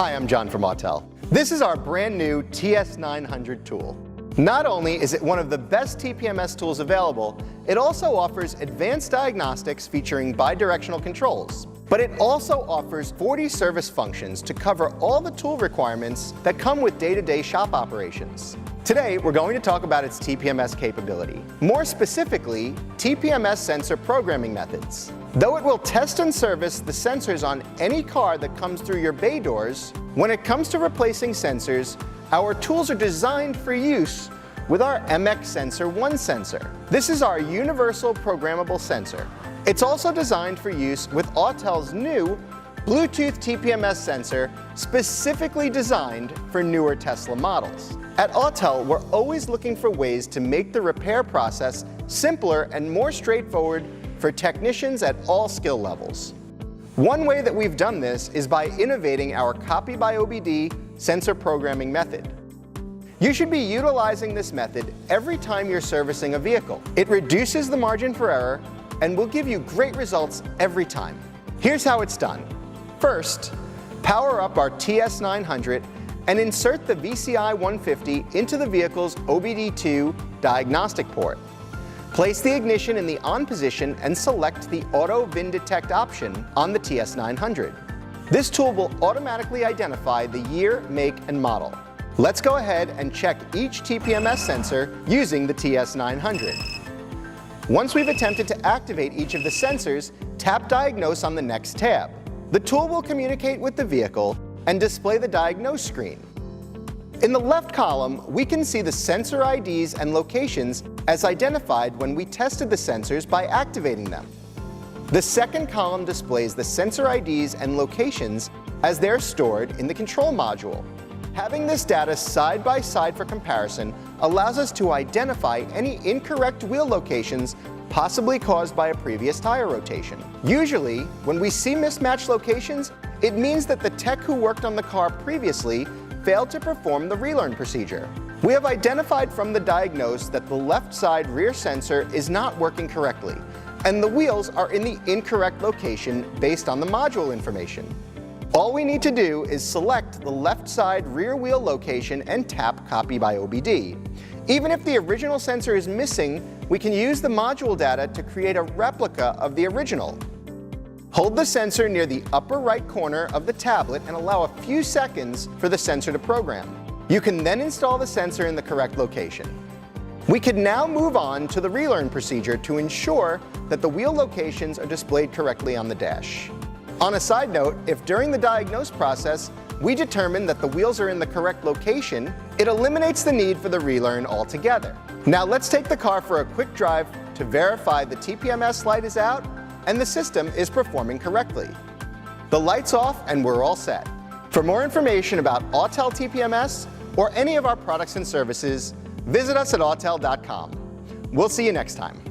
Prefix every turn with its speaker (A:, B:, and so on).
A: Hi, I'm John from Autel. This is our brand new TS900 tool. Not only is it one of the best TPMS tools available, it also offers advanced diagnostics featuring bidirectional controls. But it also offers 40 service functions to cover all the tool requirements that come with day-to-day shop operations. Today, we're going to talk about its TPMS capability. More specifically, TPMS sensor programming methods. Though it will test and service the sensors on any car that comes through your bay doors, when it comes to replacing sensors, our tools are designed for use with our MX-sensor 1 sensor. This is our universal programmable sensor. It's also designed for use with Autel's new Bluetooth TPMS sensor, specifically designed for newer Tesla models. At Autel, we're always looking for ways to make the repair process simpler and more straightforward for technicians at all skill levels. One way that we've done this is by innovating our Copy By OBD sensor programming method. You should be utilizing this method every time you're servicing a vehicle. It reduces the margin for error and will give you great results every time. Here's how it's done. First, power up our TS900 and insert the VCI 150 into the vehicle's OBD2 diagnostic port. Place the ignition in the on position and select the Auto VIN Detect option on the TS900. This tool will automatically identify the year, make, and model. Let's go ahead and check each TPMS sensor using the TS900. Once we've attempted to activate each of the sensors, tap Diagnose on the next tab. The tool will communicate with the vehicle and display the Diagnose screen. In the left column, we can see the sensor IDs and locations as identified when we tested the sensors by activating them. The second column displays the sensor IDs and locations as they're stored in the control module. Having this data side by side for comparison allows us to identify any incorrect wheel locations possibly caused by a previous tire rotation. Usually, when we see mismatched locations, it means that the tech who worked on the car previously failed to perform the relearn procedure. We have identified from the diagnose that the left side rear sensor is not working correctly, and the wheels are in the incorrect location based on the module information. All we need to do is select the left side rear wheel location and tap Copy By OBD. Even if the original sensor is missing, we can use the module data to create a replica of the original. Hold the sensor near the upper right corner of the tablet and allow a few seconds for the sensor to program. You can then install the sensor in the correct location. We can now move on to the relearn procedure to ensure that the wheel locations are displayed correctly on the dash. On a side note, if during the diagnose process we determine that the wheels are in the correct location, it eliminates the need for the relearn altogether. Now let's take the car for a quick drive to verify the TPMS light is out and the system is performing correctly. The light's off and we're all set. For more information about Autel TPMS or any of our products and services, visit us at autel.com. We'll see you next time.